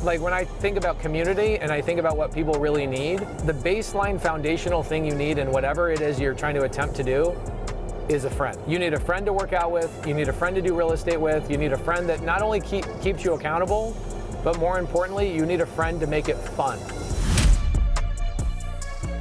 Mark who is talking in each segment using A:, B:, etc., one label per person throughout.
A: Like when I think about community and I think about what people really need, the baseline foundational thing you need in whatever it is you're trying to attempt to do is a friend. You need a friend to work out with, you need a friend to do real estate with, you need a friend that not only keeps you accountable, but more importantly, you need a friend to make it fun.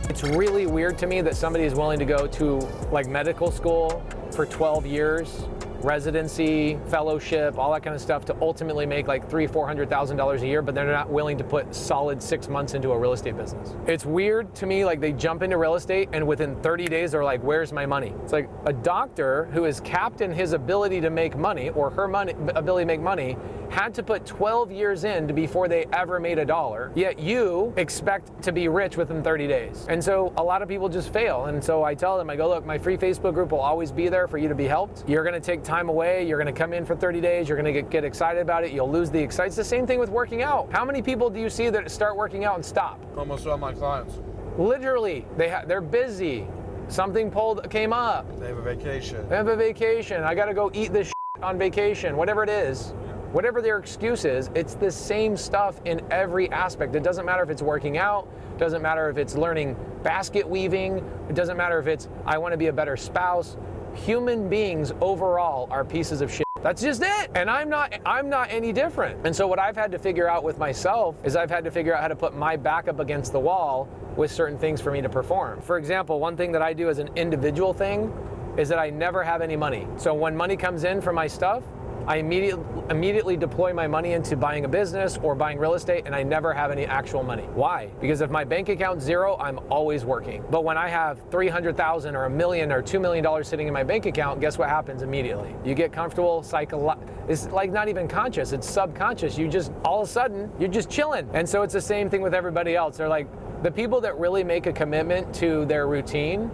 A: It's really weird to me that somebody is willing to go to like medical school for 12 years, residency, fellowship, all that kind of stuff to ultimately make like $300,000-$400,000 a year, but they're not willing to put solid 6 months into a real estate business. It's weird to me, like they jump into real estate and within 30 days they're like, where's my money? It's like a doctor who is capped in his ability to make money or her ability to make money had to put 12 years in before they ever made $1, yet you expect to be rich within 30 days. And so a lot of people just fail. And so I tell them, I go, look, my free Facebook group will always be there for you to be helped. You're gonna take time away, you're gonna come in for 30 days, you're gonna get excited about it, you'll lose the excitement. It's the same thing with working out. How many people do you see that start working out and stop?
B: Almost all my clients.
A: Literally, they're busy. Something came up.
B: They have a vacation.
A: They have a vacation. I gotta go eat this on vacation, whatever it is. Whatever their excuse is, it's the same stuff in every aspect. It doesn't matter if it's working out, it doesn't matter if it's learning basket weaving, it doesn't matter if it's, I want to be a better spouse. Human beings overall are pieces of shit. That's just it. And I'm not any different. And so what I've had to figure out with myself is I've had to figure out how to put my back up against the wall with certain things for me to perform. For example, one thing that I do as an individual thing is that I never have any money. So when money comes in for my stuff, I immediately deploy my money into buying a business or buying real estate, and I never have any actual money. Why? Because if my bank account's zero, I'm always working. But when I have $300,000 or $1 million or $2 million sitting in my bank account, guess what happens immediately? You get comfortable, it's like not even conscious, it's subconscious. You just, all of a sudden, you're just chilling. And so it's the same thing with everybody else. They're like, the people that really make a commitment to their routine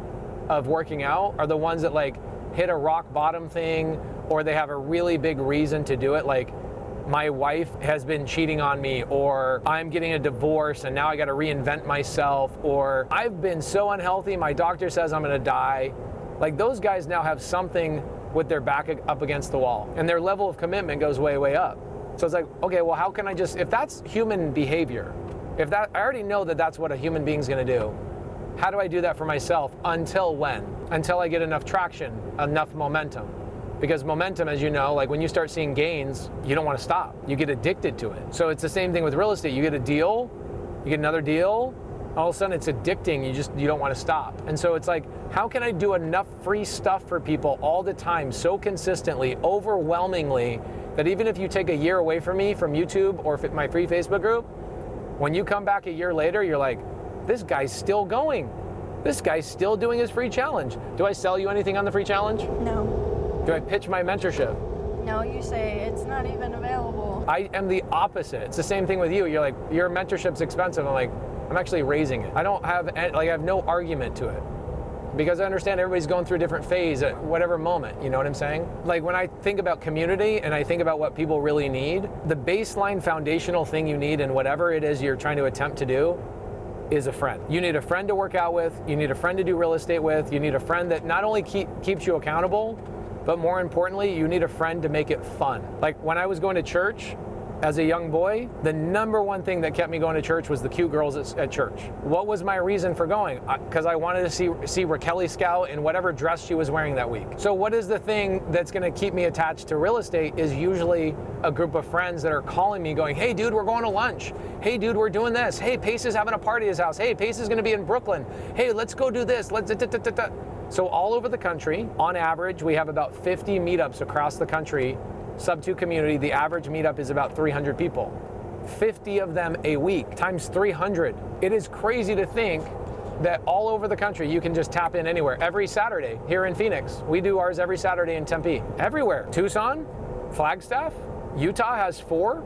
A: of working out are the ones that like hit a rock bottom thing, or they have a really big reason to do it, like my wife has been cheating on me, or I'm getting a divorce and now I got to reinvent myself, or I've been so unhealthy, my doctor says I'm going to die. Like those guys now have something with their back up against the wall, and their level of commitment goes way, way up. So it's like, okay, well, how can I just, if that's human behavior, if that, I already know that that's what a human being's going to do. How do I do that for myself? Until when? Until I get enough traction, enough momentum. Because momentum, as you know, like when you start seeing gains, you don't want to stop. You get addicted to it. So it's the same thing with real estate. You get a deal, you get another deal, all of a sudden it's addicting. You don't want to stop. And so it's like, how can I do enough free stuff for people all the time, so consistently, overwhelmingly, that even if you take a year away from me, from YouTube or my free Facebook group, when you come back a year later, you're like, this guy's still going. This guy's still doing his free challenge. Do I sell you anything on the free challenge?
C: No.
A: Do I pitch my mentorship?
C: No, you say it's not even available.
A: I am the opposite. It's the same thing with you. You're like, your mentorship's expensive. I'm like, I'm actually raising it. I have no argument to it. Because I understand everybody's going through a different phase at whatever moment, you know what I'm saying? Like when I think about community and I think about what people really need, the baseline foundational thing you need in whatever it is you're trying to attempt to do is a friend. You need a friend to work out with, you need a friend to do real estate with, you need a friend that not only keeps you accountable, but more importantly, you need a friend to make it fun. Like when I was going to church as a young boy, the number one thing that kept me going to church was the cute girls at church. What was my reason for going? Because I wanted to see Raquel Scout in whatever dress she was wearing that week. So what is the thing that's gonna keep me attached to real estate is usually a group of friends that are calling me going, hey dude, we're going to lunch. Hey dude, we're doing this. Hey, Pace is having a party at his house. Hey, Pace is gonna be in Brooklyn. Hey, let's go do this. So all over the country, on average, we have about 50 meetups across the country. Subto community, the average meetup is about 300 people. 50 of them a week, times 300. It is crazy to think that all over the country, you can just tap in anywhere. Every Saturday here in Phoenix, we do ours every Saturday in Tempe. Everywhere. Tucson, Flagstaff, Utah has 4.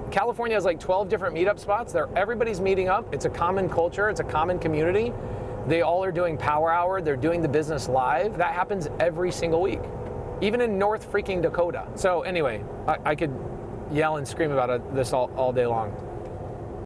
A: California has like 12 different meetup spots. Everybody's meeting up. It's a common culture. It's a common community. They all are doing Power Hour. They're doing the business live. That happens every single week, even in North freaking Dakota. So anyway, I could yell and scream about this all day long.